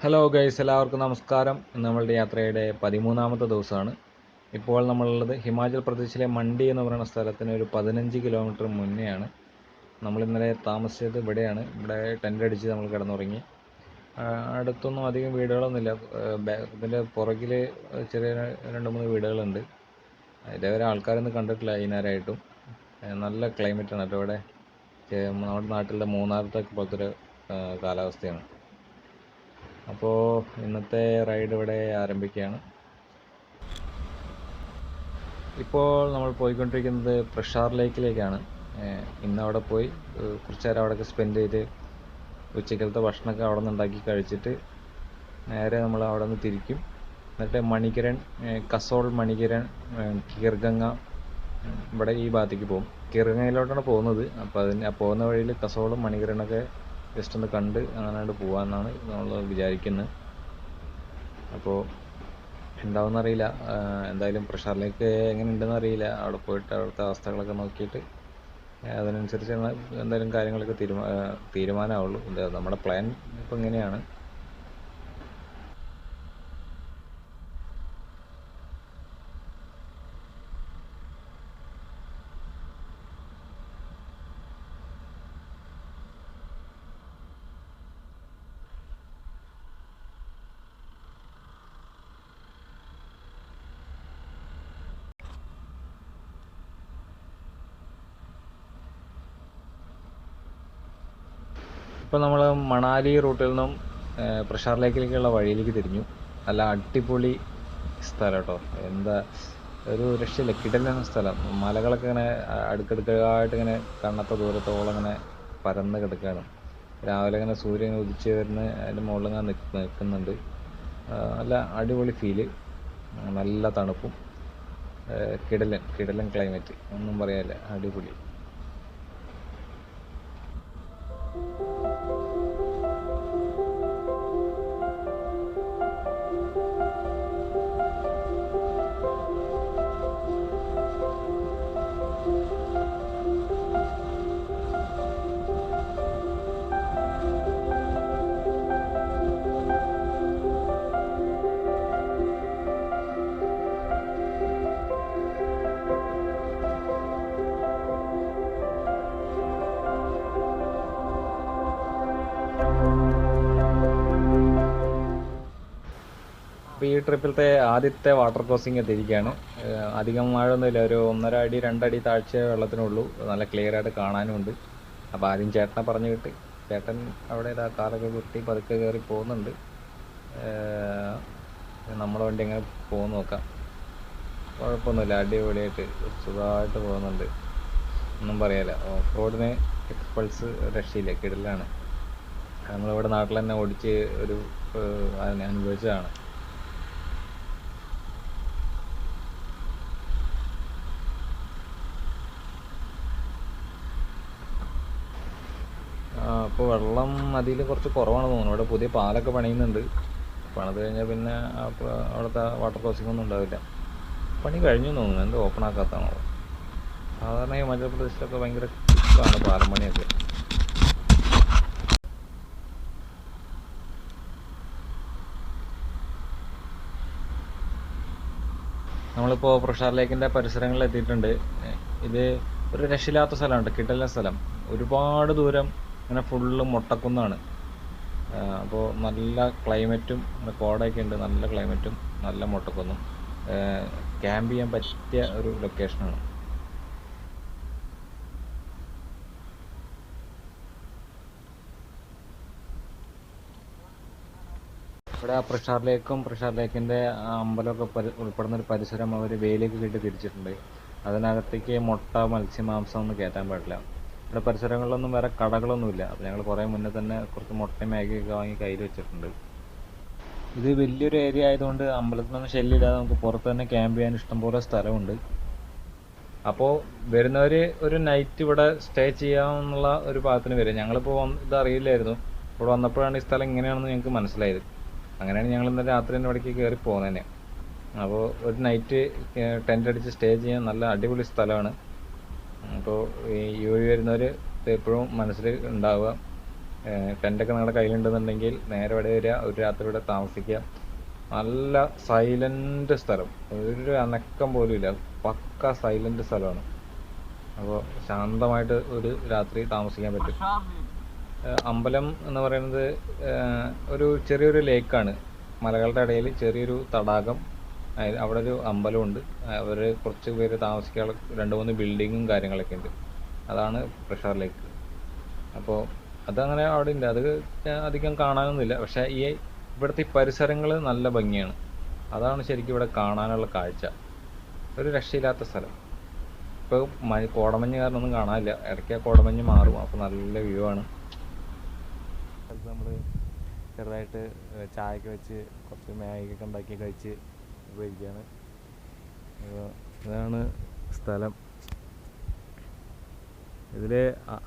Hello guys, എല്ലാവർക്കും നമസ്കാരം. ഇന്ന് നമ്മളുടെ യാത്രയുടെ 13ാമത്തെ ദിവസമാണ്. ഇപ്പോൾ നമ്മളുള്ളത് ഹിമാചൽ പ്രദേശിലെ മണ്ടി എന്ന് പറയുന്ന സ്ഥലത്തിന് ഒരു 15 കിലോമീറ്റർ മുന്നെയാണ്. നമ്മളിന്നലെ താമസിച്ചത് ഇവിടെയാണ്. ഇവിടെ ടെൻ്റ് അടിച്ച് നമ്മൾ കിടന്നുറങ്ങി. അടുത്തൊന്നും അധികം വീടുകളൊന്നുമില്ല. ഇതിൻ്റെ പുറകിൽ ചെറിയ 2-3 വീടുകളുണ്ട്. ഇതേവരെ ആൾക്കാരൊന്നും കണ്ടിട്ടില്ല ഈ നേരമായിട്ടും. നല്ല ക്ലൈമറ്റാണ് കേട്ടോ ഇവിടെ. നമ്മുടെ നാട്ടിലെ മൂന്നാറത്തെ പോലത്തെ ഒരു കാലാവസ്ഥയാണ്. അപ്പോൾ ഇന്നത്തെ റൈഡ് ഇവിടെ ആരംഭിക്കുകയാണ്. ഇപ്പോൾ നമ്മൾ പോയിക്കൊണ്ടിരിക്കുന്നത് പ്രഷാർ ലേക്കിലേക്കാണ്. ഇന്ന് അവിടെ പോയി കുറച്ച് നേരം അവിടെയൊക്കെ സ്പെൻഡ് ചെയ്ത് ഉച്ചക്കലത്തെ ഭക്ഷണമൊക്കെ അവിടെ നിന്ന് ഉണ്ടാക്കി കഴിച്ചിട്ട് നേരെ നമ്മൾ അവിടെ നിന്ന് തിരിക്കും. എന്നിട്ട് മണികിരൺ, കസോൾ, മണികിരൺ, ഗീർഗംഗ ഇവിടെ ഈ ഭാഗത്തേക്ക് പോകും. ഗീർഗംഗയിലോട്ടാണ് പോകുന്നത്. അപ്പോൾ പോകുന്ന വഴിയിൽ കസോളും മണികിരണൊക്കെ ജസ്റ്റ് ഒന്ന് കണ്ട് അങ്ങനെ പോകാമെന്നാണ് നമ്മൾ വിചാരിക്കുന്നത്. അപ്പോൾ ഉണ്ടാവുമെന്നറിയില്ല. എന്തായാലും പ്രഷറിലേക്ക് എങ്ങനെ ഉണ്ടെന്ന് അറിയില്ല. അവിടെ പോയിട്ട് അവിടുത്തെ അവസ്ഥകളൊക്കെ നോക്കിയിട്ട് അതിനനുസരിച്ച് എന്തായാലും കാര്യങ്ങളൊക്കെ തീരുമാനമാവുള്ളൂ. നമ്മുടെ പ്ലാൻ ഇപ്പോൾ ഇങ്ങനെയാണ്. ഇപ്പോൾ നമ്മൾ മണാലി റൂട്ടിൽ നിന്നും പ്രഷാർ ലേക്കിലേക്കുള്ള വഴിയിലേക്ക് തിരിഞ്ഞു. നല്ല അടിപൊളി സ്ഥലം കേട്ടോ. എന്താ ഒരു രക്ഷയില്ല, കിടലൻ സ്ഥലം. മലകളൊക്കെ ഇങ്ങനെ അടുക്കടുക്കായിട്ട് ഇങ്ങനെ കണ്ണത്ത ദൂരത്തോളം ഇങ്ങനെ പരന്ന് കിടക്കുകയാണ്. രാവിലെ ഇങ്ങനെ സൂര്യൻ ഉദിച്ച് വരുന്ന അതിൻ്റെ മുകളിൽ ഇങ്ങനെ നിൽക്കുന്നുണ്ട്. നല്ല അടിപൊളി ഫീല്, നല്ല തണുപ്പും, കിടലൻ ക്ലൈമറ്റ്, ഒന്നും പറയാനില്ല, അടിപൊളി. അപ്പോൾ ഈ ട്രിപ്പിലത്തെ ആദ്യത്തെ വാട്ടർ ക്രോസിങ് എത്തിയിരിക്കുകയാണ്. അധികം മഴയൊന്നുമില്ല, ഒരു 1.5 അടി 2 അടി താഴ്ച വെള്ളത്തിനുള്ളൂ. നല്ല ക്ലിയർ ആയിട്ട് കാണാനുമുണ്ട്. അപ്പോൾ ആദ്യം ചേട്ടനെ പറഞ്ഞു കിട്ടി. ചേട്ടൻ അവിടെ കാലൊക്കെ കുത്തി പതുക്കെ കയറി പോകുന്നുണ്ട്. നമ്മളെ വണ്ടി എങ്ങനെ പോകുന്ന നോക്കാം. കുഴപ്പമൊന്നുമില്ല, അടിപൊളിയായിട്ട് സുഖമായിട്ട് പോകുന്നുണ്ട്, ഒന്നും പറയാനില്ല. ഓഫ് റോഡിന് എക്സ്പൾസ് രക്ഷയില്ല, കിടലാണ്. നമ്മളിവിടെ നാട്ടിൽ തന്നെ ഓടിച്ച് ഒരു അനുഭവിച്ചതാണ്. അപ്പോൾ വെള്ളം നദിയിൽ കുറച്ച് കുറവാണ് തോന്നുന്നു. ഇവിടെ പുതിയ പാലൊക്കെ പണിയുന്നുണ്ട്. പണിത് കഴിഞ്ഞാൽ പിന്നെ അവിടുത്തെ വാട്ടർ ക്രോസിംഗ് ഒന്നും ഉണ്ടാവില്ല. പണി കഴിഞ്ഞു തോന്നുന്നു, എന്ത് ഓപ്പൺ ആക്കാത്തതാണോ. സാധാരണ ഹിമാചൽ പ്രദേശിലൊക്കെ ഭയങ്കര ഇഷ്ടമാണ് പാലം പണിയൊക്കെ. നമ്മളിപ്പോൾ പ്രഷാർ ലേക്കിൻ്റെ പരിസരങ്ങളിൽ എത്തിയിട്ടുണ്ട്. ഇത് ഒരു രക്ഷയില്ലാത്ത സ്ഥലമാണ്, കിടലൻ സ്ഥലം. ഒരുപാട് ദൂരം ഇങ്ങനെ ഫുള്ള് മൊട്ടക്കുന്നാണ്. അപ്പോൾ നല്ല ക്ലൈമറ്റും, കോടയൊക്കെ ഉണ്ട്, നല്ല ക്ലൈമറ്റും നല്ല മൊട്ടക്കുന്നും. ക്യാമ്പ് ചെയ്യാൻ പറ്റിയ ഒരു ലൊക്കേഷനാണ്. ഇവിടെ പ്രഷാർ ലേക്കും പ്രഷാർ ലേക്കിൻ്റെ അമ്പലമൊക്കെ ഉൾപ്പെടുന്ന ഒരു പരിസരം അവർ വേലിയൊക്കെ കെട്ടി തിരിച്ചിട്ടുണ്ട്. അതിനകത്തേക്ക് മുട്ട, മത്സ്യമാംസം ഒന്നും കയറ്റാൻ പാടില്ല. ഇവിടെ പരിസരങ്ങളിലൊന്നും വേറെ കടകളൊന്നുമില്ല. അപ്പോൾ ഞങ്ങൾ കുറേ മുന്നേ തന്നെ കുറച്ച് മുട്ടയും മാഗിയൊക്കെ വാങ്ങി കയ്യിൽ വെച്ചിട്ടുണ്ട്. ഇത് വലിയൊരു ഏരിയ ആയതുകൊണ്ട് അമ്പലത്തിലൊന്നും ശല്യമില്ലാതെ നമുക്ക് പുറത്ത് തന്നെ ക്യാമ്പ് ചെയ്യാൻ ഇഷ്ടംപോലെ സ്ഥലമുണ്ട്. അപ്പോൾ വരുന്നവർ ഒരു നൈറ്റ് ഇവിടെ സ്റ്റേ ചെയ്യാമെന്നുള്ള ഒരു പാകത്തിന് വരും. ഞങ്ങളിപ്പോൾ ഇതറിയില്ലായിരുന്നു. ഇവിടെ വന്നപ്പോഴാണ് ഈ സ്ഥലം ഇങ്ങനെയാണെന്ന് ഞങ്ങൾക്ക് മനസ്സിലായത്. അങ്ങനെയാണ് ഞങ്ങൾ ഇന്നലെ രാത്രി തന്നെ ഇവിടേക്ക് കയറി പോകുന്നതന്നെ. അപ്പോൾ ഒരു നൈറ്റ് ടെൻ്റ് അടിച്ച് സ്റ്റേ ചെയ്യാൻ നല്ല അടിപൊളി സ്ഥലമാണ്. അപ്പോൾ ഈ വഴി വരുന്നവർ എപ്പോഴും മനസ്സിൽ ഉണ്ടാവുക. ടെൻ്റൊക്കെ നിങ്ങളുടെ കയ്യിലുണ്ടെന്നുണ്ടെങ്കിൽ നേരെ ഇവിടെ വരിക, ഒരു രാത്രി ഇവിടെ താമസിക്കുക. നല്ല സൈലൻ്റ് സ്ഥലം, ഒരു അനക്കം പോലും ഇല്ല, പക്ക സൈലൻ്റ് സ്ഥലമാണ്. അപ്പോൾ ശാന്തമായിട്ട് ഒരു രാത്രി താമസിക്കാൻ പറ്റും. അമ്പലം എന്ന് പറയുന്നത് ഒരു ചെറിയൊരു ലേക്കാണ്, മലകളുടെ ഇടയിൽ ചെറിയൊരു തടാകം, അവിടെ ഒരു അമ്പലമുണ്ട്. അവർ കുറച്ച് പേര് താമസിക്കാനുള്ള 2-3 ബിൽഡിങ്ങും കാര്യങ്ങളൊക്കെ ഉണ്ട്. അതാണ് പ്രഷാർ ലേക്ക്. അപ്പോൾ അതങ്ങനെ അവിടെ ഉണ്ട്, അത് അധികം കാണാനൊന്നുമില്ല. പക്ഷേ ഇവിടുത്തെ ഈ പരിസരങ്ങൾ നല്ല ഭംഗിയാണ്. അതാണ് ശരിക്കും ഇവിടെ കാണാനുള്ള കാഴ്ച. ഒരു രക്ഷയില്ലാത്ത സ്ഥലം. ഇപ്പോൾ കോടമഞ്ഞ് കാരണമൊന്നും കാണാനില്ല, ഇടയ്ക്ക് ആ കോടമഞ്ഞ് മാറും, അപ്പോൾ നല്ല വ്യൂ ആണ്. നമ്മൾ ചെറുതായിട്ട് ചായയൊക്കെ വെച്ച് കുറച്ച് മാഗിയൊക്കെ ഉണ്ടാക്കി കഴിച്ച് പോയിരിക്കുകയാണ്. ഇതാണ് സ്ഥലം. ഇതിൽ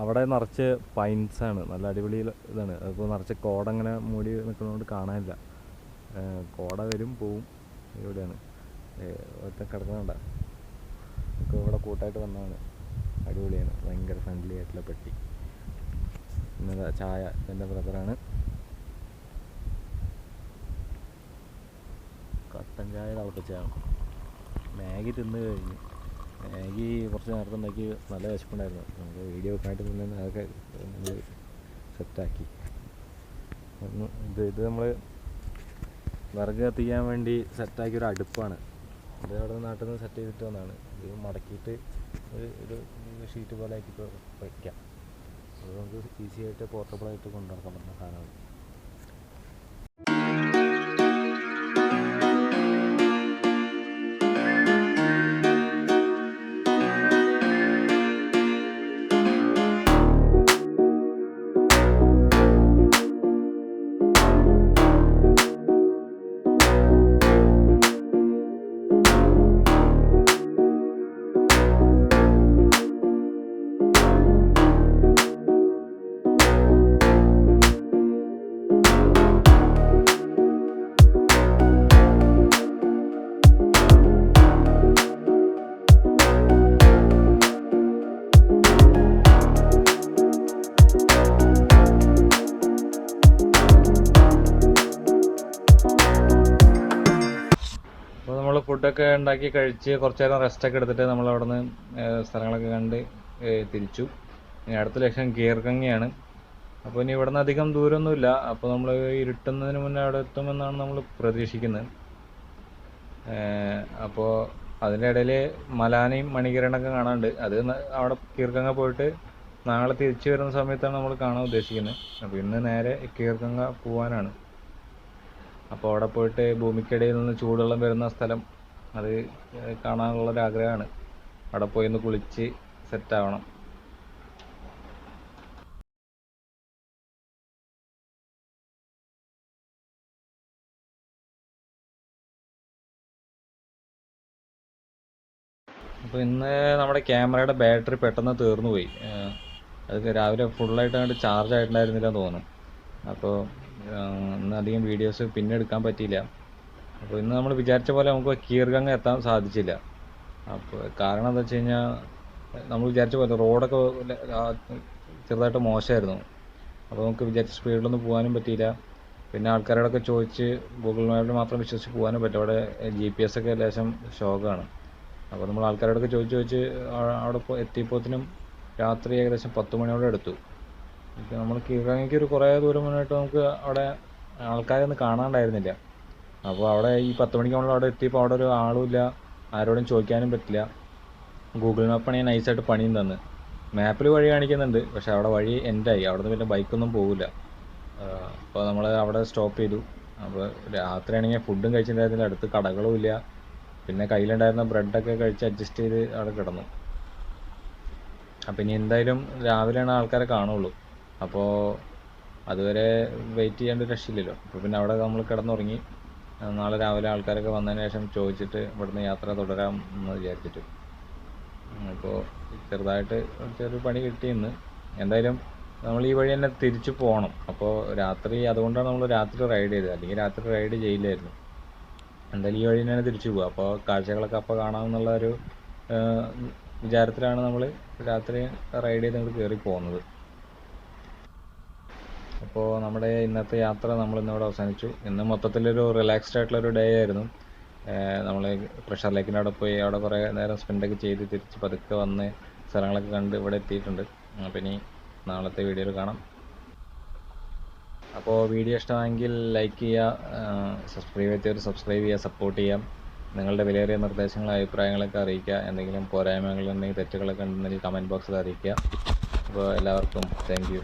അവിടെ നിറച്ച് പൈൻസാണ്, നല്ല അടിപൊളി ഇതാണ്. അതിപ്പോൾ നിറച്ച് കോട അങ്ങനെ മൂടി നിൽക്കുന്നതുകൊണ്ട് കാണാനില്ല. കോട വരും പോവും. ഇവിടെയാണ് ഒറ്റ കിടക്കുന്നുണ്ട. ഇപ്പോൾ ഇവിടെ കൂട്ടായിട്ട് വന്നതാണ്. അടിപൊളിയാണ്, ഭയങ്കര ഫ്രണ്ട്ലി ആയിട്ടുള്ള പെട്ടി. പിന്നെ ചായ എൻ്റെ ബ്രദറാണ്. കട്ടൻ ചായ തിളപ്പിച്ചാണ്. മാഗി തിന്ന് കഴിഞ്ഞു. മാഗി കുറച്ച് നേരത്തെ ഉണ്ടാക്കി, നല്ല വിശപ്പുണ്ടായിരുന്നു. നമുക്ക് വീഡിയോ വെക്കാനായിട്ട് മുന്നേ അതൊക്കെ നമ്മൾ സെറ്റാക്കി. ഇത് നമ്മൾ വിറക് കത്തിക്കാൻ വേണ്ടി സെറ്റാക്കിയൊരു അടുപ്പാണ്. ഇത് അവിടെ നാട്ടിൽ നിന്ന് സെറ്റ് ചെയ്തിട്ട് വന്നതാണ്. ഇത് മടക്കിയിട്ട് ഒരു ഷീറ്റ് പോലെ ആക്കിയിട്ട് വയ്ക്കാം. അത് നമുക്ക് ഈസി ആയിട്ട് പോർട്ടബിളായിട്ട് കൊണ്ടുനടക്കാൻ പറ്റുന്ന സാധനമാണ്. അപ്പോൾ നമ്മൾ ഫുഡൊക്കെ ഉണ്ടാക്കി കഴിച്ച് കുറച്ച് നേരം റെസ്റ്റൊക്കെ എടുത്തിട്ട് നമ്മൾ അവിടെ നിന്ന് സ്ഥലങ്ങളൊക്കെ കണ്ട് തിരിച്ചു. ഇനി അടുത്ത ലക്ഷ്യം ഗീർഗംഗയാണ്. അപ്പോൾ ഇനി ഇവിടെ നിന്ന് അധികം ദൂരമൊന്നുമില്ല. അപ്പോൾ നമ്മൾ ഇരുട്ടുന്നതിന് മുന്നേ അവിടെ എത്തുമെന്നാണ് നമ്മൾ പ്രതീക്ഷിക്കുന്നത്. അപ്പോൾ അതിൻ്റെ ഇടയിൽ മലാനയും മണികിരണൊക്കെ കാണാനുണ്ട്. അത് അവിടെ ഗീർഗംഗ പോയിട്ട് നാളെ തിരിച്ചു വരുന്ന സമയത്താണ് നമ്മൾ കാണാൻ ഉദ്ദേശിക്കുന്നത്. അപ്പോൾ ഇന്ന് നേരെ ഗീർഗംഗ പോകാനാണ്. അപ്പോൾ അവിടെ പോയിട്ട് ഭൂമിക്കടിയിൽ നിന്ന് ചൂടുവെള്ളം വരുന്ന സ്ഥലം അത് കാണാനുള്ളൊരാഗ്രഹമാണ്. അവിടെ പോയി ഒന്ന് കുളിച്ച് സെറ്റാവണം. അപ്പോൾ ഇന്ന് നമ്മുടെ ക്യാമറയുടെ ബാറ്ററി പെട്ടെന്ന് തീർന്നു പോയി. അത് രാവിലെ ഫുള്ളായിട്ട് അങ്ങോട്ട് ചാർജ് ആയിട്ടുണ്ടായിരുന്നില്ല തോന്നുന്നു. അപ്പോൾ ഇന്ന് അധികം വീഡിയോസ് പിന്നെ എടുക്കാൻ പറ്റിയില്ല. അപ്പോൾ ഇന്ന് നമ്മൾ വിചാരിച്ച പോലെ നമുക്ക് ഗീർഗംഗ എത്താൻ സാധിച്ചില്ല. അപ്പോൾ കാരണം എന്താ വെച്ച് കഴിഞ്ഞാൽ, നമ്മൾ വിചാരിച്ച പോലെ റോഡൊക്കെ ചെറുതായിട്ട് മോശമായിരുന്നു. അപ്പോൾ നമുക്ക് വിചാരിച്ച സ്പീഡിലൊന്നും പോകാനും പറ്റിയില്ല. പിന്നെ ആൾക്കാരോടൊക്കെ ചോദിച്ച് ഗൂഗിൾ മാപ്പിൽ മാത്രം വിശ്വസിച്ച് പോകാനും പറ്റും. അവിടെ GPS ഒക്കെ ലേശം ശോകമാണ്. അപ്പോൾ നമ്മൾ ആൾക്കാരോടൊക്കെ ചോദിച്ച് അവിടെ എത്തിയപ്പോഴത്തേനും രാത്രി ഏകദേശം 10 മണിയോടെ എടുത്തു. നമ്മൾ ഗീർഗംഗയ്ക്ക് ഒരു കുറേ ദൂരം മുന്നോട്ട് നമുക്ക് അവിടെ ആൾക്കാരൊന്നും കാണാണ്ടായിരുന്നില്ല. അപ്പോൾ അവിടെ ഈ 10 മണിക്ക് നമ്മൾ അവിടെ എത്തിയപ്പോൾ അവിടെ ഒരു ആളുമില്ല, ആരോടും ചോദിക്കാനും പറ്റില്ല. ഗൂഗിൾ മാപ്പാണ് ഞാൻ നൈസായിട്ട് പണിയും തന്ന്. മാപ്പിൽ വഴി കാണിക്കുന്നുണ്ട്, പക്ഷെ അവിടെ വഴി എൻഡായി. അവിടെ നിന്ന് പിന്നെ ബൈക്കൊന്നും പോകില്ല. അപ്പോൾ നമ്മൾ അവിടെ സ്റ്റോപ്പ് ചെയ്തു. അപ്പോൾ രാത്രിയാണെങ്കിൽ ഫുഡും കഴിച്ചിട്ടുണ്ടായിരുന്നില്ല, അടുത്ത് കടകളും ഇല്ല. പിന്നെ കയ്യിലുണ്ടായിരുന്ന ബ്രെഡൊക്കെ കഴിച്ച് അഡ്ജസ്റ്റ് ചെയ്ത് അവിടെ കിടന്നു. അപ്പം ഇനി എന്തായാലും രാവിലെയാണ് ആൾക്കാരെ കാണുള്ളൂ. അപ്പോൾ അതുവരെ വെയിറ്റ് ചെയ്യേണ്ട രക്ഷയില്ലല്ലോ. അപ്പോൾ പിന്നെ അവിടെ നമ്മൾ കിടന്നുറങ്ങി. നാളെ രാവിലെ ആൾക്കാരൊക്കെ വന്നതിന് ശേഷം ചോദിച്ചിട്ട് ഇവിടുന്ന് യാത്ര തുടരാം എന്ന് വിചാരിച്ചിട്ട്. അപ്പോൾ ചെറുതായിട്ട് ചെറിയ പണി കിട്ടി ഇന്ന്. എന്തായാലും നമ്മൾ ഈ വഴി തന്നെ തിരിച്ചു പോകണം. അപ്പോൾ രാത്രി, അതുകൊണ്ടാണ് നമ്മൾ രാത്രി റൈഡ് ചെയ്തത്, അല്ലെങ്കിൽ രാത്രി റൈഡ് ചെയ്യില്ലായിരുന്നു. എന്തായാലും ഈ വഴി തന്നെയാണ് തിരിച്ചു പോകുക. അപ്പോൾ കാഴ്ചകളൊക്കെ അപ്പോൾ കാണാമെന്നുള്ള ഒരു വിചാരത്തിലാണ് നമ്മൾ രാത്രി റൈഡ് ചെയ്ത് അങ്ങോട്ട് കയറി പോകുന്നത്. അപ്പോൾ നമ്മുടെ ഇന്നത്തെ യാത്ര നമ്മളിന്നിവിടെ അവസാനിച്ചു. ഇന്ന് മൊത്തത്തിലൊരു റിലാക്സ്ഡ് ആയിട്ടുള്ളൊരു ഡേ ആയിരുന്നു. നമ്മൾ പ്രഷർ ലേക്കിൻ്റെ അവിടെ പോയി അവിടെ കുറേ നേരം സ്പെൻഡൊക്കെ ചെയ്ത് തിരിച്ച് പതുക്കെ വന്ന് സ്ഥലങ്ങളൊക്കെ കണ്ട് ഇവിടെ എത്തിയിട്ടുണ്ട്. അപ്പോൾ ഇനി നാളത്തെ വീഡിയോയിൽ കാണാം. അപ്പോൾ വീഡിയോ ഇഷ്ടമായെങ്കിൽ ലൈക്ക് ചെയ്യുക, സബ്സ്ക്രൈബ് ചെയ്യാത്തവർ സബ്സ്ക്രൈബ് ചെയ്യുക, സപ്പോർട്ട് ചെയ്യാം. നിങ്ങളുടെ വിലയേറിയ നിർദ്ദേശങ്ങളും അഭിപ്രായങ്ങളൊക്കെ അറിയിക്കുക. എന്തെങ്കിലും പോരായ്മകളുണ്ടെങ്കിൽ തെറ്റുകളൊക്കെ ഉണ്ടെങ്കിൽ കമൻറ്റ് ബോക്സിൽ അറിയിക്കുക. അപ്പോൾ എല്ലാവർക്കും താങ്ക് യു.